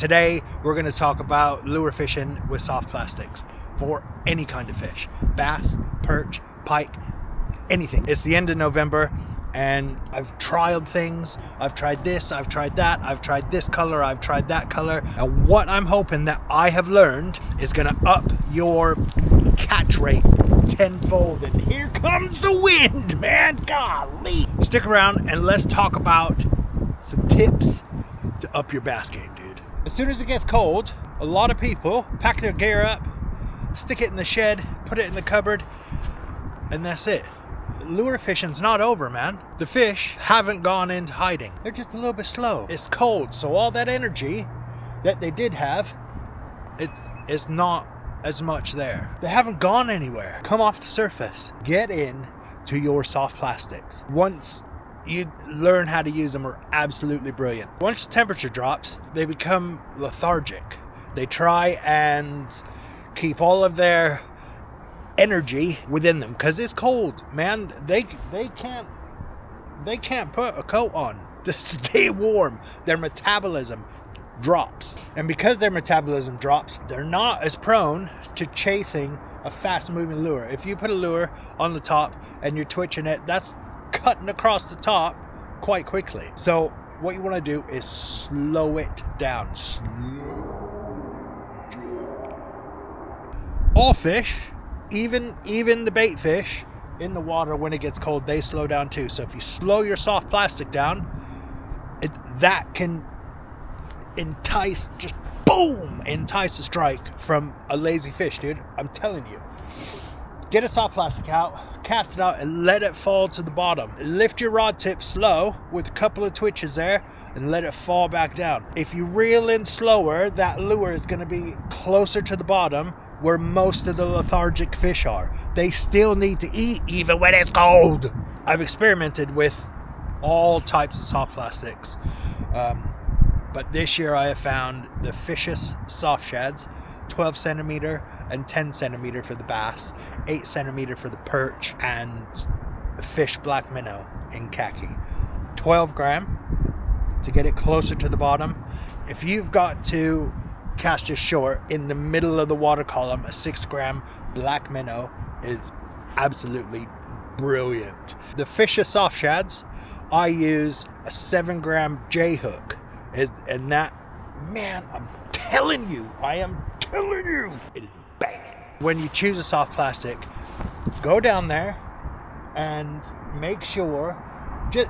Today, we're going to talk about lure fishing with soft plastics for any kind of fish. Bass, perch, pike, anything. It's the end of November and I've trialed things. I've tried this, I've tried that, I've tried this color, I've tried that color. And what I'm hoping that I have learned is going to up your catch rate tenfold. And here comes the wind, man. Golly. Stick around and let's talk about some tips to up your bass game, dude. As soon as it gets cold, a lot of people pack their gear up, stick it in the shed, put it in the cupboard, and that's it. Lure fishing's not over, man. The fish haven't gone into hiding. They're just a little bit slow. It's cold, so all that energy that they did have, it's not as much there. They haven't gone anywhere. Come off the surface. Get in to your soft plastics. Once you learn how to use them, are absolutely brilliant. Once the temperature drops, they become lethargic. They try and keep all of their energy within them because it's cold, man. They can't put a coat on to stay warm. Their metabolism drops, and because their metabolism drops, they're not as prone to chasing a fast moving lure. If you put a lure on the top and you're twitching it, that's cutting across the top quite quickly. So what you want to do is slow it down. All fish, even the bait fish in the water, when it gets cold, they slow down too. So if you slow your soft plastic down, that can entice a strike from a lazy fish, dude. I'm telling you. Get a soft plastic out, cast it out, and let it fall to the bottom. Lift your rod tip slow with a couple of twitches there and let it fall back down. If you reel in slower, that lure is going to be closer to the bottom where most of the lethargic fish are. They still need to eat even when it's cold. I've experimented with all types of soft plastics. But this year I have found the Fish's soft shads, 12 centimeter and 10 centimeter for the bass, 8 centimeter for the perch, and the Fish black minnow in khaki. 12 gram to get it closer to the bottom. If you've got to cast just short in the middle of the water column, a 6 gram black minnow is absolutely brilliant. The Fish's soft shads, I use a 7 gram J hook. And that, man, I'm telling you, it is bad. When you choose a soft plastic, go down there and make sure,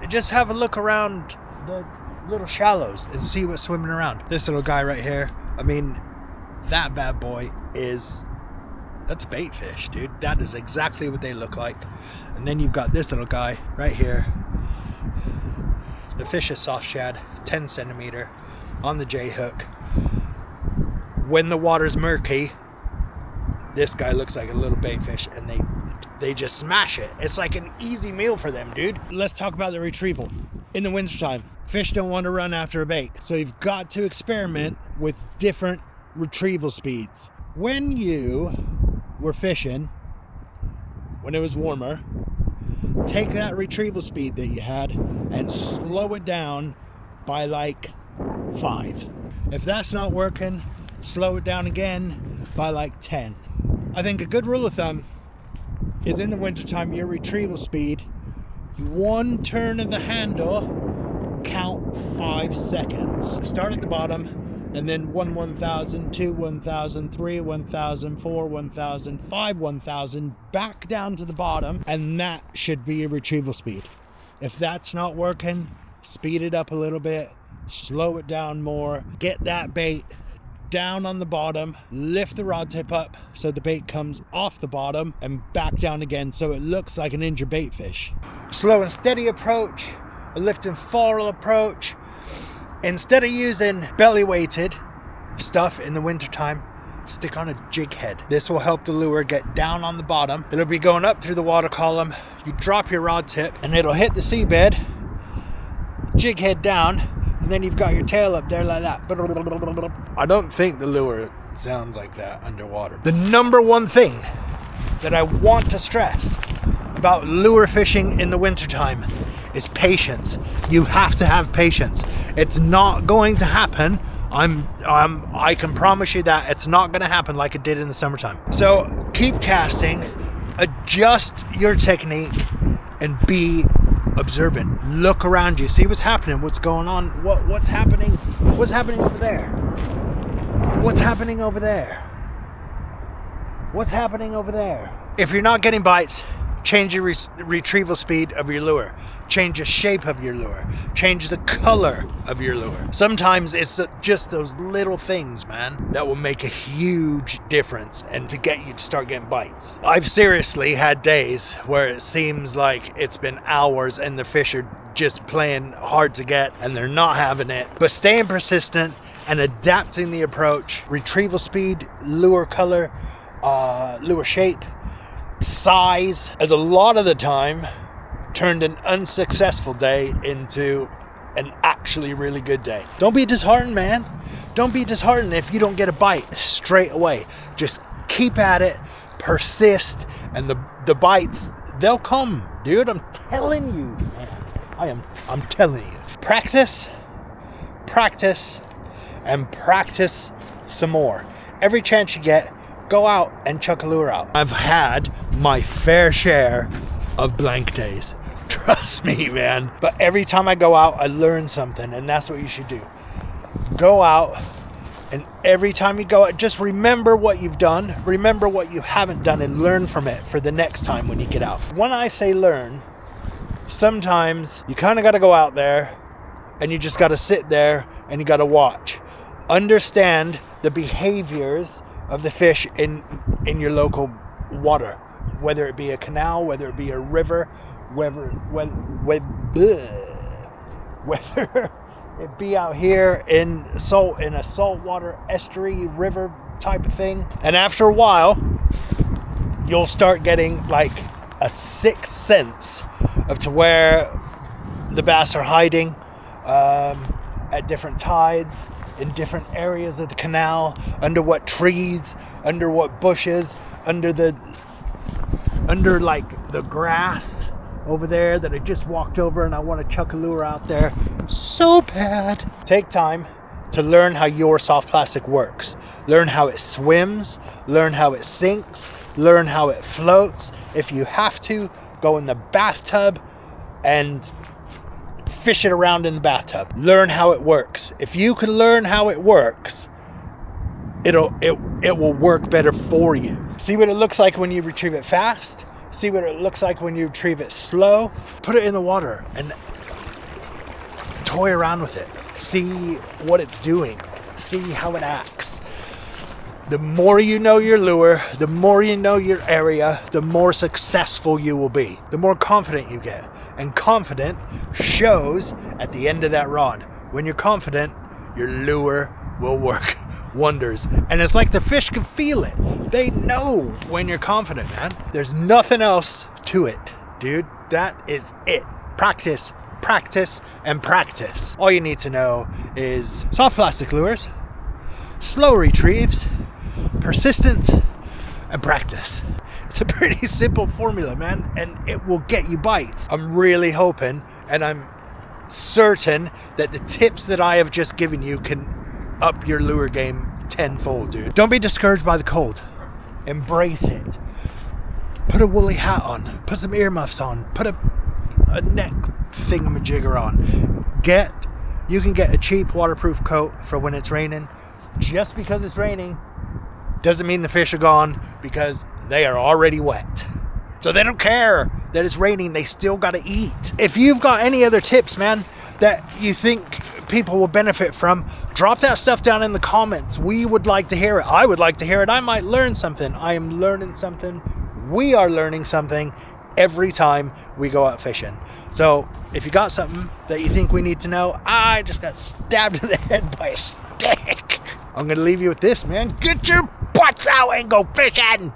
just have a look around the little shallows and see what's swimming around. This little guy right here, I mean, that bad boy that's a bait fish, dude. That is exactly what they look like. And then you've got this little guy right here, the Fish's soft shad, 10 centimeter on the J hook. When the water's murky, this guy looks like a little bait fish, and they just smash it. It's like an easy meal for them, dude. Let's talk about the retrieval. In the wintertime, fish don't want to run after a bait, so you've got to experiment with different retrieval speeds. When you were fishing, when it was warmer, take that retrieval speed that you had and slow it down by like 5. If that's not working, slow it down again by like 10. I think a good rule of thumb is in the wintertime, your retrieval speed, 1 turn of the handle, count 5 seconds. Start at the bottom, and then 1 1,000, 2 1,000, 3 1,000, 4 1,000, 5 1,000, back down to the bottom, and that should be your retrieval speed. If that's not working, speed it up a little bit, slow it down more, get that bait down on the bottom, lift the rod tip up so the bait comes off the bottom and back down again so it looks like an injured bait fish. Slow and steady approach, a lift and fall approach. Instead of using belly weighted stuff in the wintertime, stick on a jig head. This will help the lure get down on the bottom. It'll be going up through the water column. You drop your rod tip and it'll hit the seabed, jig head down, and then you've got your tail up there like that. I don't think the lure sounds like that underwater. The number one thing that I want to stress about lure fishing in the wintertime is patience. You have to have patience. It's not going to happen I can promise you that it's not going to happen like it did in the summertime. So keep casting, adjust your technique, and be observant. Look around you, see what's happening, what's going on, what's happening over there, what's happening over there, what's happening over there. If you're not getting bites, change your retrieval speed of your lure. Change the shape of your lure. Change the color of your lure. Sometimes it's just those little things, man, that will make a huge difference and to get you to start getting bites. I've seriously had days where it seems like it's been hours and the fish are just playing hard to get and they're not having it. But staying persistent and adapting the approach, retrieval speed, lure color, lure shape, size, has a lot of the time turned an unsuccessful day into an actually really good day. Don't be disheartened, man. Don't be disheartened if you don't get a bite straight away. Just keep at it, persist, and the bites, they'll come, dude. I'm telling you, man. I'm telling you. Practice, and practice some more. Every chance you get, go out and chuck a lure out. I've had my fair share of blank days. Trust me, man. But every time I go out, I learn something, and that's what you should do. Go out, and every time you go out, just remember what you've done, remember what you haven't done, and learn from it for the next time when you get out. When I say learn, sometimes you kind of got to go out there, and you just got to sit there, and you got to watch. Understand the behaviors of the fish in your local water, whether it be a canal, whether it be a river, whether it be out here in a saltwater estuary river type of thing. And after a while, you'll start getting like a sixth sense of to where the bass are hiding at different tides, in different areas of the canal, under what trees, under what bushes, under like the grass over there that I just walked over, and I want to chuck a lure out there so bad. Take time to learn how your soft plastic works. Learn how it swims, learn how it sinks, learn how it floats. If you have to, go in the bathtub and fish it around in the bathtub. Learn how it works. If you can learn how it works, it will work better for you. See what it looks like when you retrieve it fast. See what it looks like when you retrieve it slow. Put it in the water and toy around with it. See what it's doing. See how it acts. The more you know your lure, the more you know your area, the more successful you will be. The more confident you get. And confident shows at the end of that rod. When you're confident, your lure will work wonders. And it's like the fish can feel it. They know when you're confident, man. There's nothing else to it, dude. That is it. Practice, and practice. All you need to know is soft plastic lures, slow retrieves, persistence, and practice. It's a pretty simple formula, man, and it will get you bites. I'm really hoping, and I'm certain that the tips that I have just given you can up your lure game tenfold, dude. Don't be discouraged by the cold. Embrace it. Put a woolly hat on. Put some earmuffs on. Put a neck thingamajigger on. You can get a cheap waterproof coat for when it's raining. Just because it's raining doesn't mean the fish are gone, because they are already wet. So they don't care that it's raining. They still got to eat. If you've got any other tips, man, that you think people will benefit from, drop that stuff down in the comments. We would like to hear it. I would like to hear it. I might learn something. I am learning something. We are learning something every time we go out fishing. So if you got something that you think we need to know, I just got stabbed in the head by a stick. I'm going to leave you with this, man. Get your butts out and go fishing.